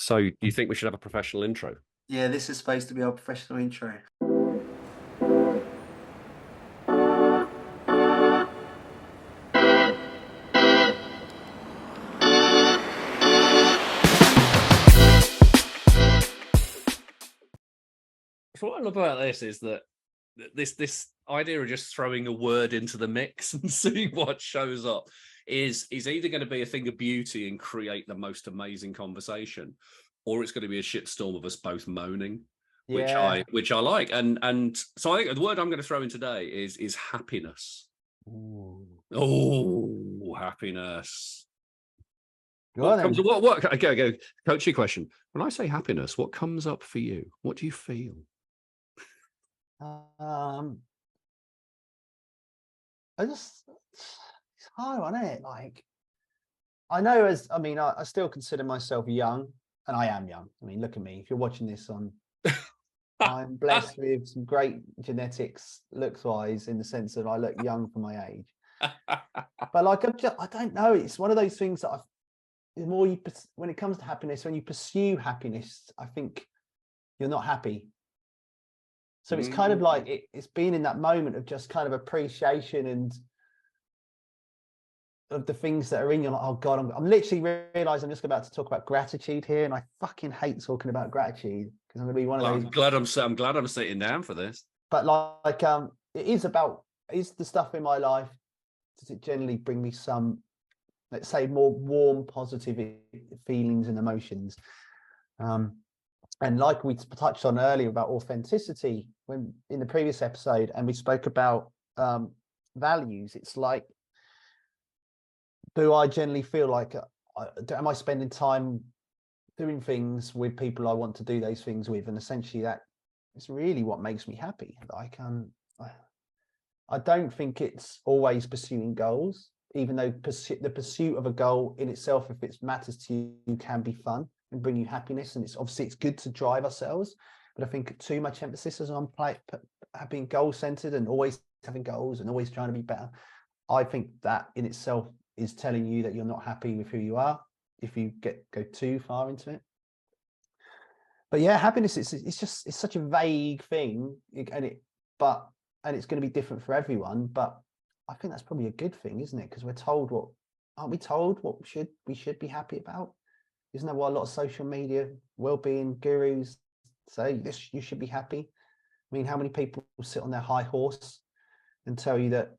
So you think we should have a professional intro? Yeah, this is supposed to be our professional intro. So what I love about this is that this idea of just throwing a word into the mix and seeing what shows up is either going to be a thing of beauty and create the most amazing conversation, or it's going to be a shitstorm of us both moaning, Yeah. which I like. And so I think the word I'm going to throw in today is happiness. Ooh. Oh, happiness. Go on then. What okay, coaching question. When I say happiness, what comes up for you? What do you feel? I just it's hard, isn't it? Like I know I still consider myself young, and I am young. I mean, look at me. If you're watching this I'm blessed with some great genetics, looks wise, in the sense that I look young for my age. But like I don't know. It's one of those things that the more when it comes to happiness, when you pursue happiness, I think you're not happy. So it's kind of like it's been in that moment of just kind of appreciation and of the things that are in your life. Oh God, I'm literally realizing I'm just about to talk about gratitude here, and I fucking hate talking about gratitude because I'm going to be one of those. I'm glad I'm sitting down for this. But it is the stuff in my life. Does it generally bring me some, let's say, more warm, positive feelings and emotions? And like we touched on earlier about authenticity when in the previous episode, and we spoke about values, it's like, do I generally feel like, am I spending time doing things with people I want to do those things with? And essentially that is really what makes me happy. I don't think it's always pursuing goals, even though the pursuit of a goal in itself, if it matters to you, can be fun and bring you happiness. And it's good to drive ourselves. But I think too much emphasis is on being goal-centered and always having goals and always trying to be better. I think that in itself is telling you that you're not happy with who you are if you go too far into it. But yeah, happiness it's such a vague thing, and it's going to be different for everyone. But I think that's probably a good thing, isn't it? Because aren't we told what we should be happy about? Isn't that what a lot of social media well-being gurus say? You should be happy. I mean, how many people sit on their high horse and tell you that?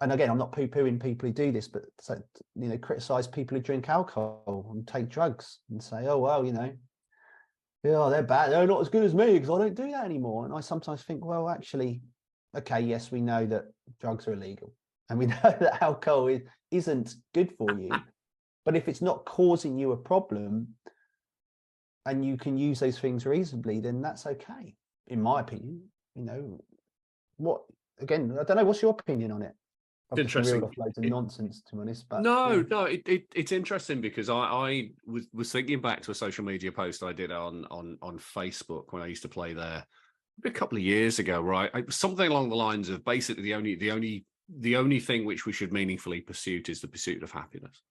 And again, I'm not poo-pooing people who do this, but criticize people who drink alcohol and take drugs and say, oh well, yeah, they're bad. They're not as good as me because I don't do that anymore. And I sometimes think, well, actually, okay, yes, we know that drugs are illegal, and we know that alcohol isn't good for you. But if it's not causing you a problem and you can use those things reasonably, then that's okay, in my opinion. Again, I don't know, what's your opinion on it? I've just reeled off loads of nonsense, to be honest. But no, it's interesting because I was thinking back to a social media post I did on Facebook when I used to play there a couple of years ago, right? It was something along the lines of basically the only thing which we should meaningfully pursue is the pursuit of happiness.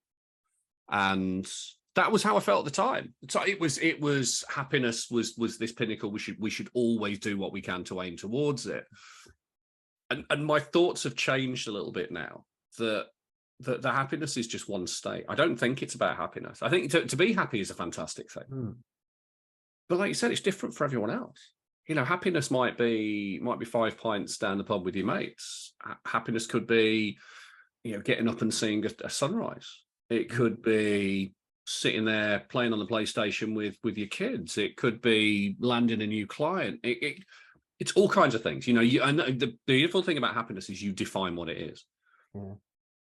And that was how I felt at the time. So it was happiness was this pinnacle. We should always do what we can to aim towards it. And my thoughts have changed a little bit now that the happiness is just one state. I don't think it's about happiness. I think to be happy is a fantastic thing. But like you said, it's different for everyone else. Happiness might be 5 pints down the pub with your mates. Happiness could be, getting up and seeing a sunrise. It could be sitting there playing on the PlayStation with your kids. It could be landing a new client. It's all kinds of things. And the beautiful thing about happiness is you define what it is. Yeah.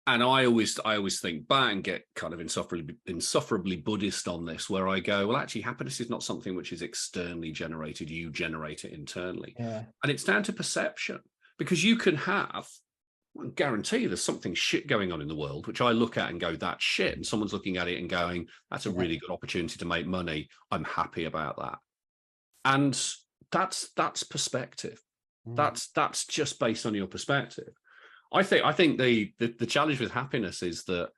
And I always think back and get kind of insufferably Buddhist on this, where I go, well, actually, happiness is not something which is externally generated. You generate it internally. Yeah. And it's down to perception, because you can have, I guarantee there's something shit going on in the world, which I look at and go, that's shit. And someone's looking at it and going, that's a really good opportunity to make money. I'm happy about that. And that's perspective. That's just based on your perspective. I think the challenge with happiness is that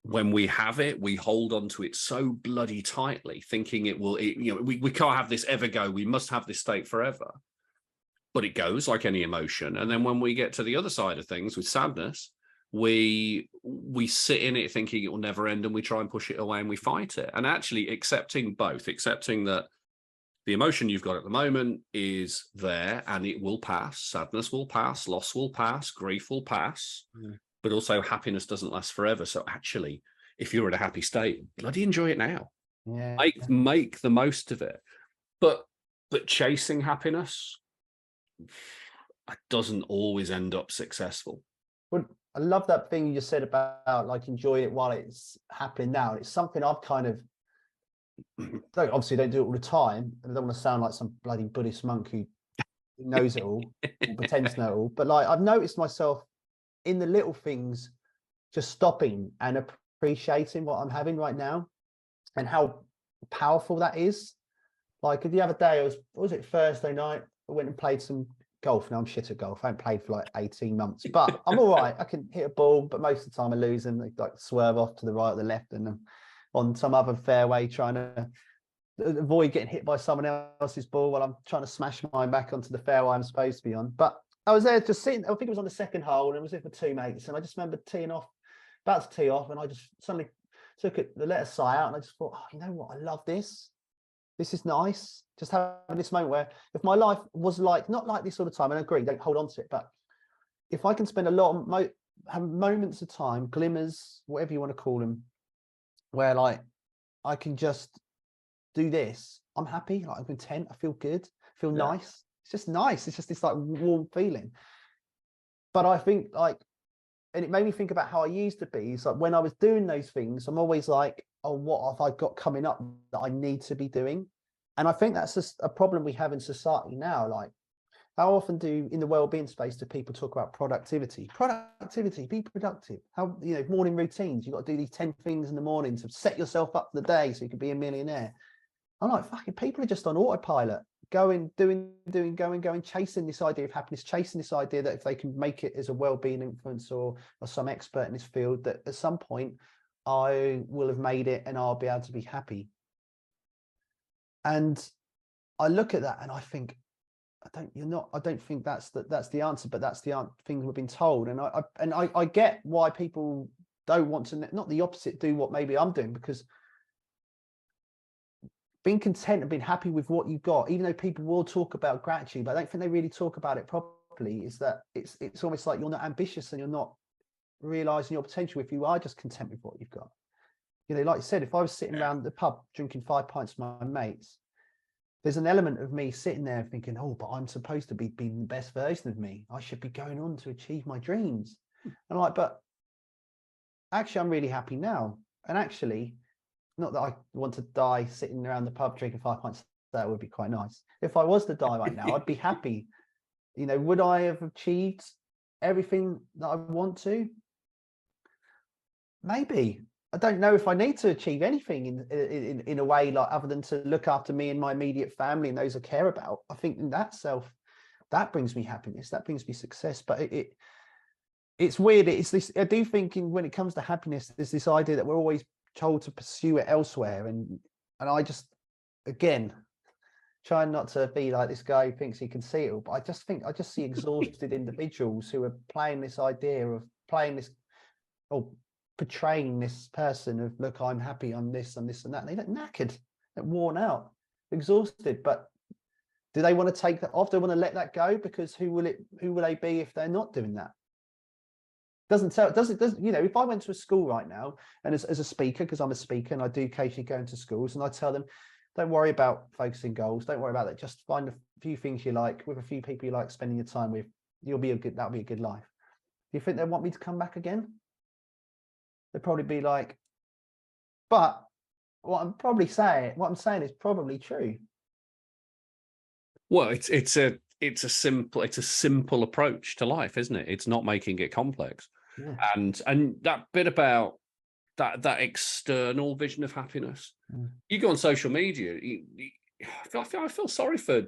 when we have it, we hold on to it so bloody tightly, thinking we can't have this ever go. We must have this state forever. But it goes like any emotion. And then when we get to the other side of things with sadness, we sit in it thinking it will never end, and we try and push it away and we fight it. And actually accepting that the emotion you've got at the moment is there and it will pass. Sadness will pass, loss will pass, grief will pass, but also happiness doesn't last forever. So actually, if you're in a happy state, bloody enjoy it now. Yeah. Make the most of it. But chasing happiness doesn't always end up successful. Well, I love that thing you just said about like enjoying it while it's happening now. It's something I've kind of obviously don't do it all the time, and I don't want to sound like some bloody Buddhist monk who knows it all or pretends to know it all. But like I've noticed myself in the little things, just stopping and appreciating what I'm having right now and how powerful that is. Like the other day, what was it, Thursday night? I went and played some golf. Now I'm shit at golf. I haven't played for like 18 months, but I'm all right. I can hit a ball, but most of the time I lose and they like swerve off to the right or the left, and I'm on some other fairway trying to avoid getting hit by someone else's ball while I'm trying to smash mine back onto the fairway I'm supposed to be on. But I was there just sitting, I think it was on the second hole, and it was there for two mates. And I just remember about to tee off, and I just suddenly took it, the letter sigh out, and I just thought, oh, you know what? I love this. This is nice. Just having this moment where if my life was like, not like this all the time, and I agree, don't hold on to it, but if I can spend a lot of have moments of time, glimmers, whatever you want to call them, where like I can just do this, I'm happy, like I'm content, I feel good, I feel nice. It's just nice. It's just this like warm feeling. But I think like, and it made me think about how I used to be. It's like when I was doing those things, I'm always like, oh, what have I got coming up that I need to be doing? And I think that's just a problem we have in society now. Like, how often in the well-being space do people talk about productivity? Productivity, be productive. How, morning routines. You've got to do these 10 things in the morning to set yourself up for the day so you can be a millionaire. I'm like, fucking people are just on autopilot, going, chasing this idea of happiness, chasing this idea that if they can make it as a well-being influencer or some expert in this field, that at some point I will have made it and I'll be able to be happy. And I look at that and I think, I don't think that's the answer, but that's the thing we've been told. And I get why people don't want to, not the opposite, do what maybe I'm doing, because being content and being happy with what you've got, even though people will talk about gratitude, but I don't think they really talk about it properly, is that it's almost like you're not ambitious and you're not realizing your potential if you are just content with what you've got. Like you said, if I was sitting around the pub drinking 5 pints with my mates, there's an element of me sitting there thinking, oh, but I'm supposed to be being the best version of me. I should be going on to achieve my dreams. And I'm like, but actually, I'm really happy now. And actually, not that I want to die sitting around the pub drinking 5 pints. That would be quite nice. If I was to die right now, I'd be happy. Would I have achieved everything that I want to? Maybe. I don't know if I need to achieve anything in a way like other than to look after me and my immediate family and those I care about. I think in that that brings me happiness. That brings me success. But it's weird. It's this. I do think when it comes to happiness, there's this idea that we're always told to pursue it elsewhere, and I just, again, trying not to be like this guy who thinks he can see it all, but I just see exhausted individuals who are playing this idea of portraying this person of, look, I'm happy, I'm this and this and that. And they look knackered, they're worn out, exhausted. But do they want to take that off? Do they want to let that go? Because who will they be if they're not doing that? If I went to a school right now and as a speaker, because I'm a speaker and I do occasionally go into schools, and I tell them, don't worry about focusing goals, don't worry about that, just find a few things you like with a few people you like spending your time with, that'll be a good life. Do you think they want me to come back again? They'd probably be like, but what I'm saying is probably true. Well, it's a simple approach to life, isn't it? It's not making it complex. Yeah. And that bit about that external vision of happiness. You go on social media, I feel sorry for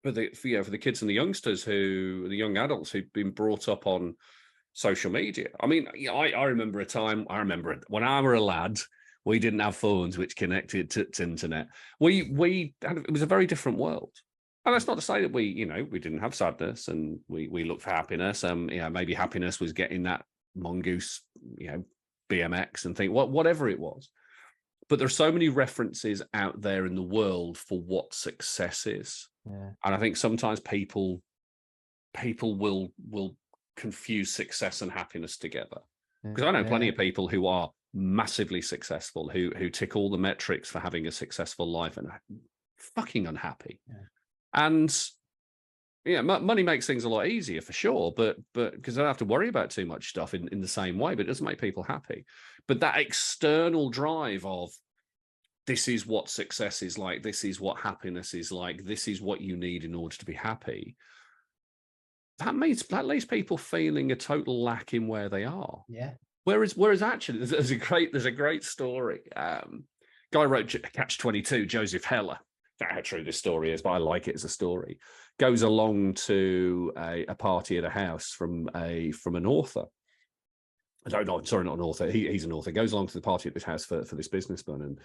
the kids and the youngsters the young adults who've been brought up on social media. I mean, I remember a time, when I were a lad, we didn't have phones which connected to internet. It was a very different world. And that's not to say that we didn't have sadness and we looked for happiness. Maybe happiness was getting that mongoose, BMX and whatever it was. But there's so many references out there in the world for what success is. Yeah. And I think sometimes people will confuse success and happiness together. Because I know plenty of people who are massively successful, who tick all the metrics for having a successful life and are fucking unhappy. Yeah. And money makes things a lot easier for sure, but because I don't have to worry about too much stuff in the same way, but it doesn't make people happy. But that external drive of this is what success is like, this is what happiness is like, this is what you need in order to be happy. That leaves people feeling a total lack in where they are. Yeah. Whereas actually, there's a great story. Guy wrote Catch-22, Joseph Heller. I don't know how true this story is, but I like it as a story. Goes along to a party at a house from an author. No, sorry, not an author. He's an author. Goes along to the party at this house for this businessman, and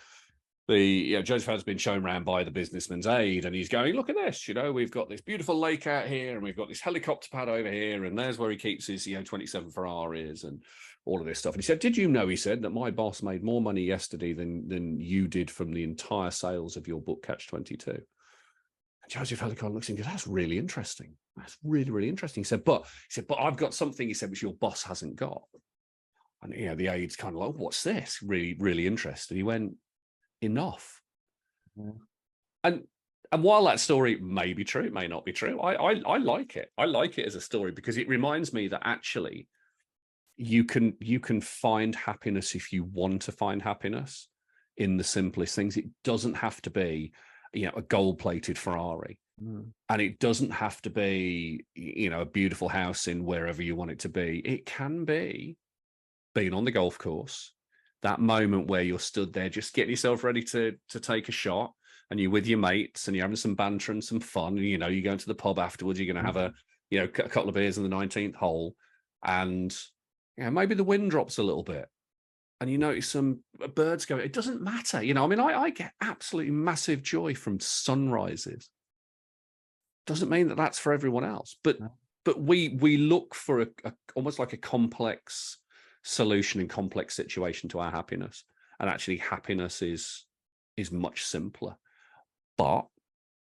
Joseph has been shown around by the businessman's aide, and he's going, look at this, we've got this beautiful lake out here, and we've got this helicopter pad over here, and there's where he keeps his 27 Ferraris and all of this stuff. And he said, did you know, he said, that my boss made more money yesterday than you did from the entire sales of your book, Catch-22? And Joseph Helicon looks and goes, that's really interesting. That's really, really interesting. He said, but I've got something, he said, which your boss hasn't got. And the aide's kind of like, what's this? Really, really interested. He went, enough. Yeah. And while that story may be true, it may not be true, I like it. I like it as a story because it reminds me that actually you can find happiness if you want to find happiness in the simplest things. It doesn't have to be, a gold-plated Ferrari. And it doesn't have to be, a beautiful house in wherever you want it to be. It can be being on the golf course, that moment where you're stood there just getting yourself ready to take a shot, and you're with your mates and you're having some banter and some fun, and you go into the pub afterwards, you're going to have a couple of beers in the 19th hole, and maybe the wind drops a little bit and you notice some birds going. It doesn't matter, I get absolutely massive joy from sunrises. Doesn't mean that that's for everyone else, but we look for a almost like a complex solution and complex situation to our happiness, and actually happiness is much simpler. But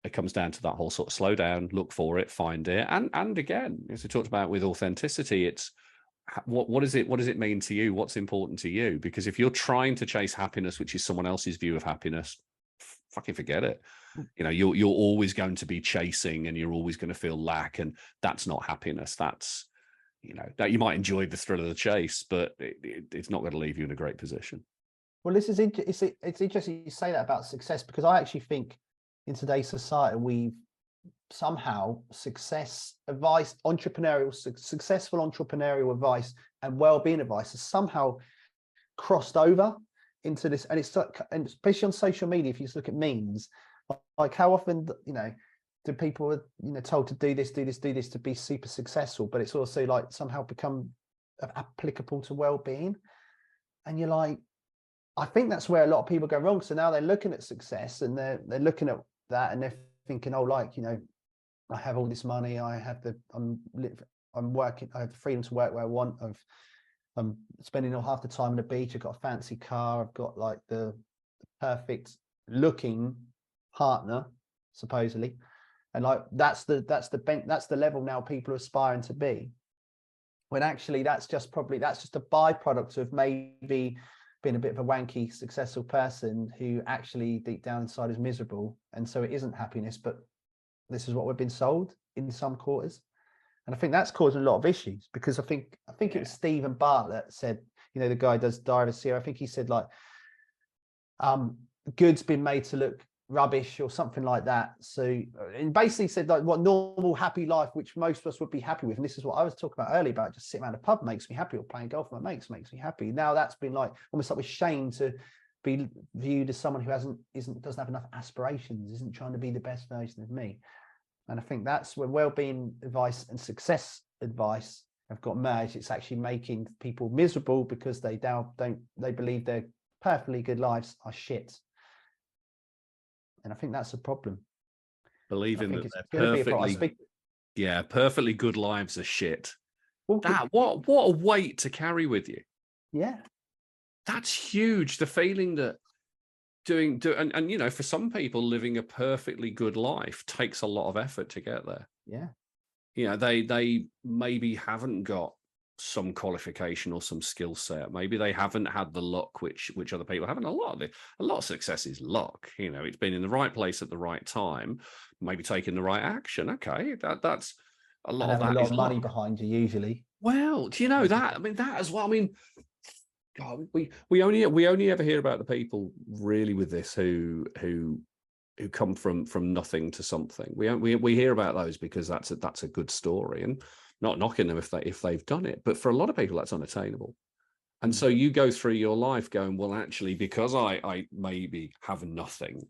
it comes down to that whole sort of slow down, look for it, find it, and again, as we talked about with authenticity, it's what does it mean to you? What's important to you? Because if you're trying to chase happiness, which is someone else's view of happiness, fucking forget it. You're always going to be chasing, and you're always going to feel lack, and that's not happiness. That's that you might enjoy the thrill of the chase, but it's not going to leave you in a great position. Well, it's interesting you say that about success, because I actually think in today's society, we've somehow successful entrepreneurial advice and well-being advice has somehow crossed over into this, and and especially on social media, if you just look at memes, like how often do people told to do this to be super successful, but it's also like somehow become applicable to well-being, and you're like, I think that's where a lot of people go wrong. So now they're looking at success, and they're looking at that, and they're thinking, oh, I have all this money, I'm working, I have the freedom to work where I want, I'm spending half the time on the beach, I've got a fancy car, I've got like the perfect looking partner, supposedly. And like that's the level now people are aspiring to be, when actually that's just a byproduct of maybe being a bit of a wanky successful person who actually deep down inside is miserable, and so it isn't happiness, but this is what we've been sold in some quarters. And I think that's causing a lot of issues, because I think it was Stephen Bartlett said, the guy does Diary of a CEO, I think he said like goods been made to look rubbish or something like that. So, and basically said like what normal happy life, which most of us would be happy with, and this is what I was talking about earlier about just sitting around a pub makes me happy, or playing golf with my mates makes me happy. Now that's been like almost like a shame to be viewed as someone who doesn't have enough aspirations, isn't trying to be the best version of me. And I think that's where well-being advice and success advice have got merged, it's actually making people miserable because they believe their perfectly good lives are shit. And I think that's a problem. Believing that it's they're going to be a problem. perfectly good lives are shit. Well, What a weight to carry with you. Yeah. That's huge. The feeling that and you know, for some people, living a perfectly good life takes a lot of effort to get there. Yeah. You know, they maybe haven't got some qualification or some skill set. Maybe they haven't had the luck which other people haven't. A lot of success is luck. You know, it's been in the right place at the right time, maybe taking the right action. Okay, that's a lot of that. A lot is of money luck behind you usually. Well, do you know that? I mean, that as well. I mean, God, we only ever hear about the people really with this who come from nothing to something. We hear about those because that's a good story, and not knocking them if they've done it. But for a lot of people, that's unattainable. And so you go through your life going, well, actually, because I maybe have nothing,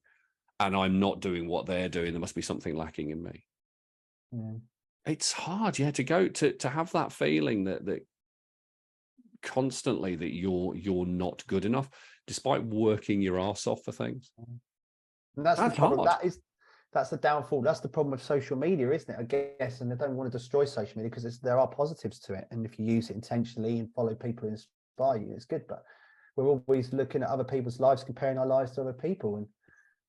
and I'm not doing what they're doing, there must be something lacking in me. Yeah. It's hard, yeah, to go to have that feeling that constantly that you're not good enough, despite working your ass off for things. And that's the problem. Hard. That's the downfall. That's the problem with social media, isn't it? I guess, and I don't want to destroy social media because there are positives to it, and if you use it intentionally and follow people who inspire you, it's good. But we're always looking at other people's lives, comparing our lives to other people, and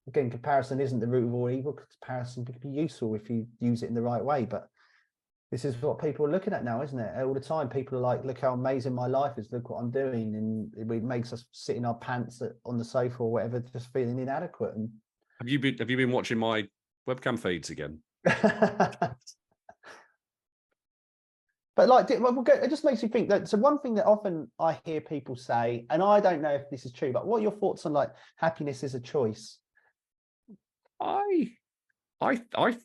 again, comparison isn't the root of all evil. Comparison can be useful if you use it in the right way, but this is what people are looking at now, isn't it? All the time, people are like, look how amazing my life is. Look what I'm doing. And it makes us sit in our pants on the sofa or whatever, just feeling inadequate. And Have you been watching my webcam feeds again? But like, it just makes you think that. So one thing that often I hear people say, and I don't know if this is true, but what are your thoughts on like happiness is a choice? I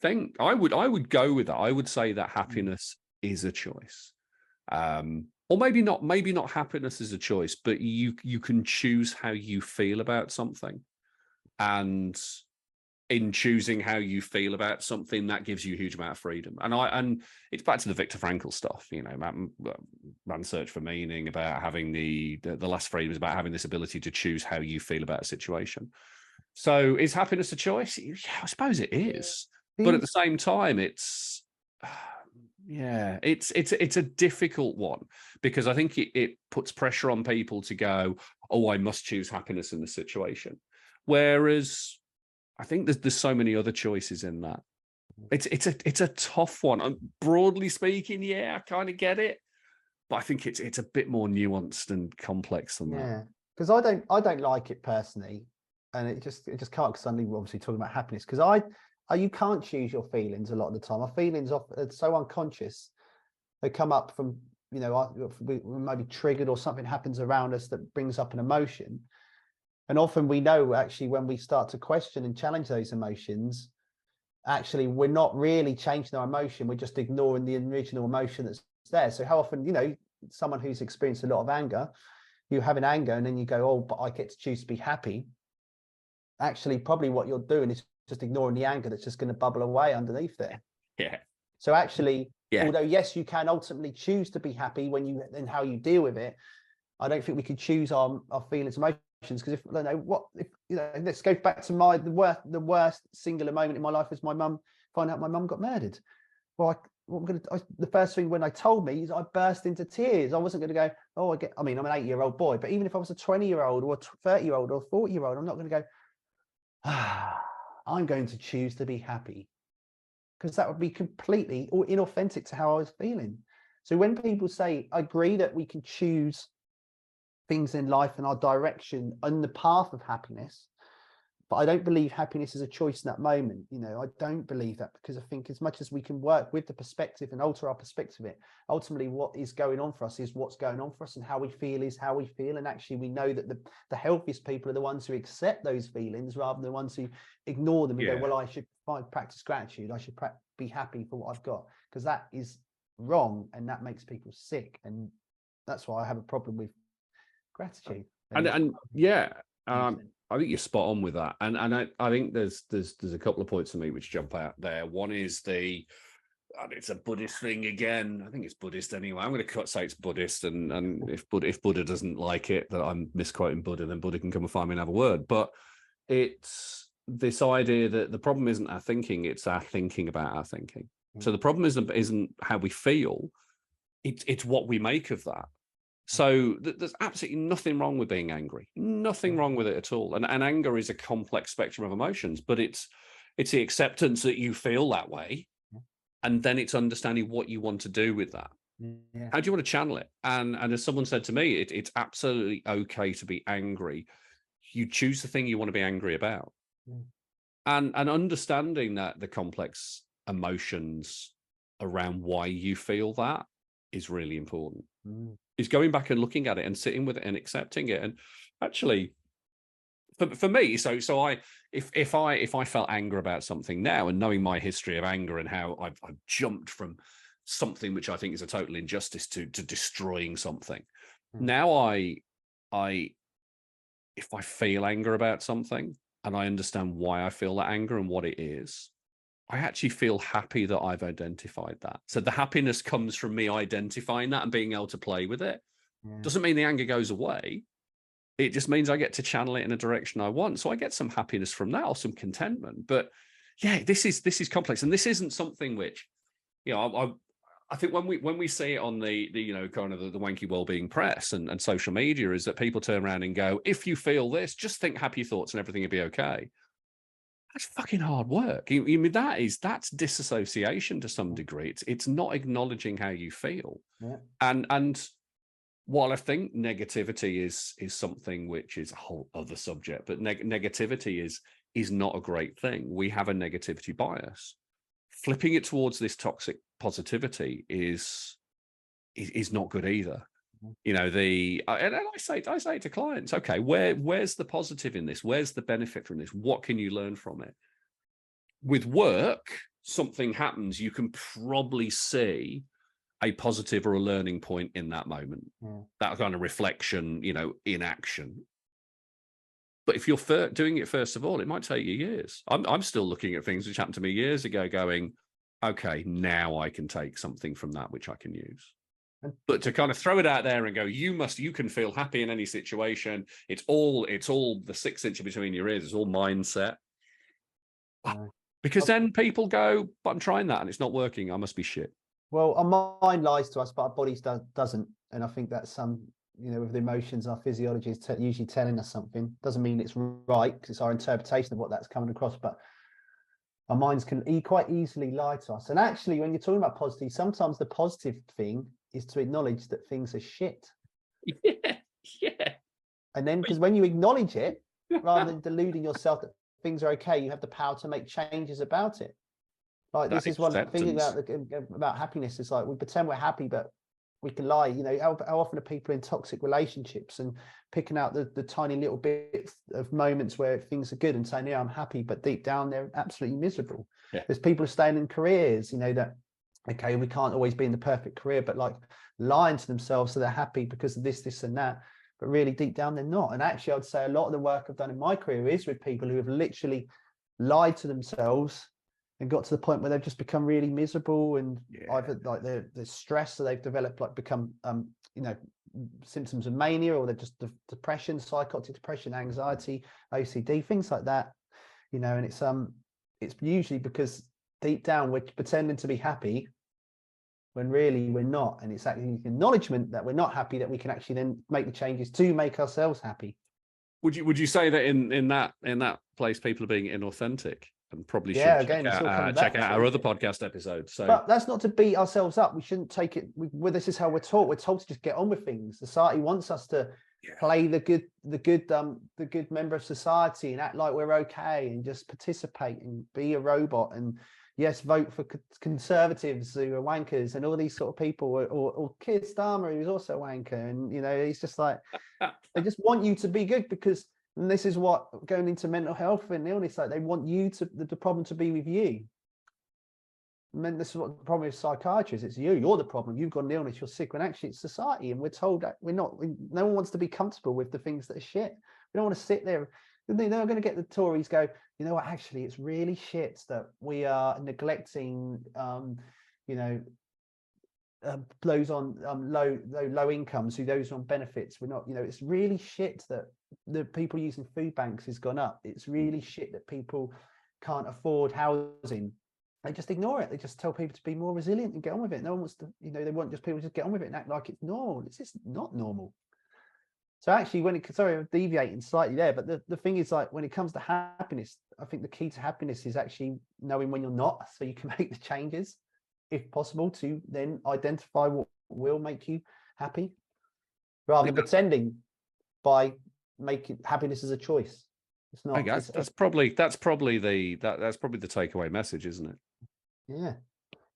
think I would go with that. I would say that happiness is a choice. Or maybe not happiness is a choice, but you can choose how you feel about something. And in choosing how you feel about something, that gives you a huge amount of freedom. And it's back to the Viktor Frankl stuff, you know, Man's Search for Meaning, about having the last freedom is about having this ability to choose how you feel about a situation. So is happiness a choice? Yeah, I suppose it is. But at the same time, it's a difficult one, because I think it puts pressure on people to go, oh, I must choose happiness in the situation. Whereas I think there's so many other choices in that. It's a tough one. Broadly speaking, yeah, I kind of get it, but I think it's a bit more nuanced and complex than that. Yeah, because I don't like it personally, and it just can't, because suddenly we're obviously talking about happiness, because you can't choose your feelings a lot of the time. Our feelings are so unconscious. They come up from, you know, we might be triggered or something happens around us that brings up an emotion. And often we know actually when we start to question and challenge those emotions, actually we're not really changing our emotion. We're just ignoring the original emotion that's there. So how often, you know, someone who's experienced a lot of anger, you have an anger and then you go, oh, but I get to choose to be happy. Actually, probably what you're doing is just ignoring the anger that's just going to bubble away underneath there. Yeah. So actually, although yes, you can ultimately choose to be happy and how you deal with it, I don't think we can choose our feelings, emotions, because let's go back to the worst singular moment in my life was find out my mum got murdered. Well, the first thing when they told me is I burst into tears. I wasn't going to go, oh, I'm an 8-year-old boy, but even if I was a 20-year-old or a 30-year-old or a 40-year-old, I'm not going to go, I'm going to choose to be happy, because that would be completely inauthentic to how I was feeling. So when people say, I agree that we can choose things in life and our direction on the path of happiness, but I don't believe happiness is a choice in that moment. You know, I don't believe that, because I think as much as we can work with the perspective and alter our perspective of it, ultimately what is going on for us is what's going on for us, and how we feel is how we feel. And actually we know that the healthiest people are the ones who accept those feelings rather than the ones who ignore them and go, well, I should practice gratitude. I should be happy for what I've got, because that is wrong and that makes people sick. And that's why I have a problem with gratitude. I think you're spot on with that, and I think there's a couple of points to me which jump out there. One is and it's a Buddhist thing again. I think it's Buddhist anyway. I'm going to say it's Buddhist, and if Buddha doesn't like it that I'm misquoting Buddha, then Buddha can come and find me and have a word. But it's this idea that the problem isn't our thinking; it's our thinking about our thinking. So the problem isn't how we feel; it's what we make of that. So there's absolutely nothing wrong with being angry, nothing wrong with it at all. And anger is a complex spectrum of emotions, but it's the acceptance that you feel that way. And then it's understanding what you want to do with that. Yeah. How do you want to channel it? And as someone said to me, it's absolutely okay to be angry. You choose the thing you want to be angry about. And understanding that the complex emotions around why you feel that is really important. Is going back and looking at it and sitting with it and accepting it. And actually, for me, so if I felt anger about something now, and knowing my history of anger and how I've jumped from something which I think is a total injustice to destroying something. Now if I feel anger about something and I understand why I feel that anger and what it is, I actually feel happy that I've identified that. So the happiness comes from me identifying that and being able to play with it. Doesn't mean the anger goes away. It just means I get to channel it in a direction I want. So I get some happiness from that, or some contentment. But yeah, this is complex, and this isn't something which, I think when we see it on the kind of the wanky wellbeing press and social media, is that people turn around and go, if you feel this, just think happy thoughts and everything will be okay. That's fucking hard work. I mean, that's disassociation to some degree. It's not acknowledging how you feel. And while I think negativity is something which is a whole other subject, but negativity is not a great thing. We have a negativity bias. Flipping it towards this toxic positivity is not good either. And I say to clients, okay, where's the positive in this? Where's the benefit from this? What can you learn from it? With work, something happens, you can probably see a positive or a learning point in that moment, that kind of reflection, in action. But if you're doing it first of all, it might take you years. I'm still looking at things which happened to me years ago going, okay, now I can take something from that which I can use. But to kind of throw it out there and go, you can feel happy in any situation. It's all the 6 inch between your ears. It's all mindset. Because then people go, but I'm trying that and it's not working. I must be shit. Well, our mind lies to us, but our bodies doesn't. And I think that's with the emotions, our physiology is usually telling us something. Doesn't mean it's right, because it's our interpretation of what that's coming across. But our minds can quite easily lie to us. And actually, when you're talking about positive, sometimes the positive thing is to acknowledge that things are shit. Yeah. And then, because when you acknowledge it, rather than deluding yourself that things are okay, you have the power to make changes about it. Like, this is one thing about happiness. It's like we pretend we're happy, but we can lie. How often are people in toxic relationships and picking out the tiny little bits of moments where things are good and saying, yeah, I'm happy, but deep down they're absolutely miserable. There's people who are staying in careers, that, okay, we can't always be in the perfect career, but like lying to themselves so they're happy because of this and that, but really deep down they're not. And actually, I'd say a lot of the work I've done in my career is with people who have literally lied to themselves and got to the point where they've just become really miserable, and either like they're stressed, so they've developed become symptoms of mania, or they're just depression, psychotic depression, anxiety, OCD, things like that. And it's usually because deep down we're pretending to be happy when really we're not, and it's actually acknowledgement that we're not happy that we can actually then make the changes to make ourselves happy. Would you say that in that place people are being inauthentic? And probably should check out our other podcast episodes. So, but that's not to beat ourselves up. We shouldn't take it. This is how we're taught. We're told to just get on with things. Society wants us to play the good member of society and act like we're okay and just participate and be a robot and vote for conservatives who are wankers and all these sort of people, or Keir Starmer, who's also a wanker, and he's just like they just want you to be good because. And this is what going into mental health and illness, like they want you to the problem to be with you. And this is what the problem with psychiatrists. It's you're the problem. You've got an illness, you're sick. When actually it's society, and we're told that we're not. No one wants to be comfortable with the things that are shit. We don't want to sit there. They're not going to get the Tories go, you know what? Actually, it's really shit that we are neglecting you know, those on low incomes, who those on benefits. We're not, you know, it's really shit that the people using food banks has gone up. It's really shit that people can't afford housing. They just ignore it. They just tell people to be more resilient and get on with it. No one wants to, you know, they want just people to just get on with it and act like it's normal. It's just not normal. So actually, when it, sorry, I'm deviating slightly there, but the thing is, like, when it comes to happiness, I think the key to happiness is actually knowing when you're not, so you can make the changes, if possible, to then identify what will make you happy, rather than pretending by making happiness as a choice. It's not. That's probably the takeaway message, isn't it?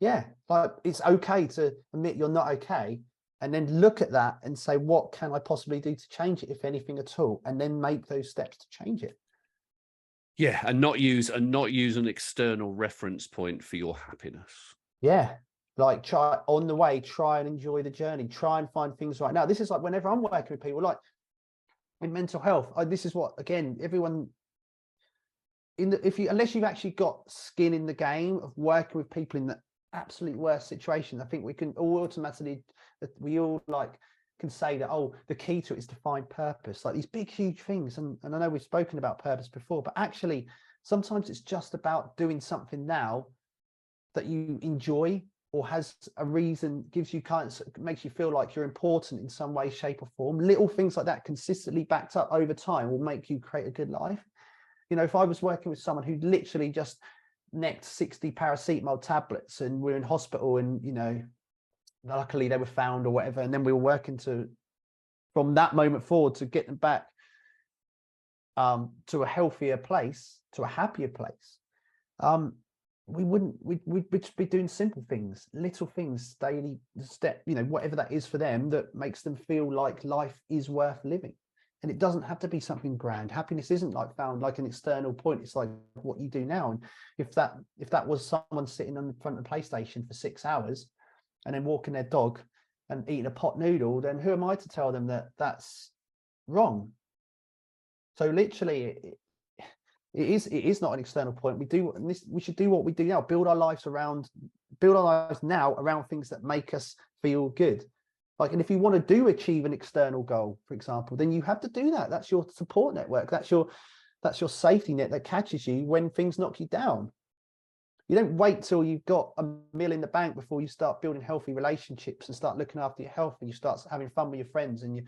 Yeah. Like, it's okay to admit you're not okay, and then look at that and say, what can I possibly do to change it, if anything at all, and then make those steps to change it. Yeah, and not use an external reference point for your happiness. Yeah, like, try and enjoy the journey. Try and find things right now. This is like whenever I'm working with people, like in mental health, this is what, again, everyone unless you've actually got skin in the game of working with people in the absolute worst situation, I think we can all automatically, can say that, oh, the key to it is to find purpose, like these big, huge things. And I know we've spoken about purpose before, but actually sometimes it's just about doing something now that you enjoy, or has a reason, gives you makes you feel like you're important in some way, shape or form. Little things like that consistently backed up over time will make you create a good life. You know, if I was working with someone who literally just necked 60 paracetamol tablets and we're in hospital, and, you know, luckily they were found or whatever, and then we were working from that moment forward to get them back to a healthier place, to a happier place, we'd just be doing simple things, little things, daily step, you know, whatever that is for them, that makes them feel like life is worth living. And it doesn't have to be something grand. Happiness isn't like found like an external point. It's like what you do now. And if that was someone sitting on the front of the PlayStation for 6 hours and then walking their dog and eating a pot noodle, then who am I to tell them that that's wrong? So literally, it is not an external point. We should do what we do now. Build our lives now around things that make us feel good. Like, and if you want to achieve an external goal, for example, then you have to do that. That's your support network. That's your safety net that catches you when things knock you down. You don't wait till you've got $1 million in the bank before you start building healthy relationships and start looking after your health, and you start having fun with your friends and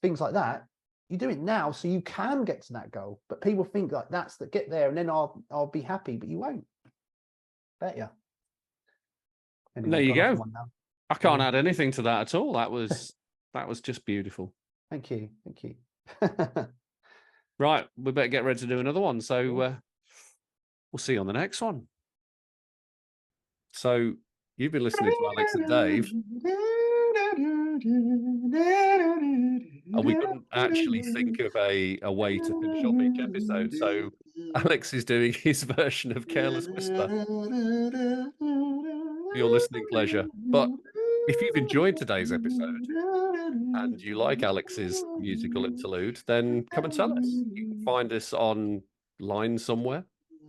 things like that. You do it now so you can get to that goal. But people think like that's the get there and then I'll be happy, but you won't. Bet you. Anyway, there you go. I can't add anything to that at all. That was just beautiful. Thank you. Right, we better get ready to do another one. So we'll see you on the next one. So you've been listening to Alex and Dave. And we couldn't actually think of a way to finish off each episode. So Alex is doing his version of Careless Whisper for your listening pleasure. But if you've enjoyed today's episode and you like Alex's musical interlude, then come and tell us. You can find us online somewhere.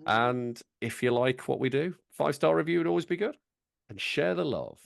And if you like what we do, 5-star review would always be good. And share the love.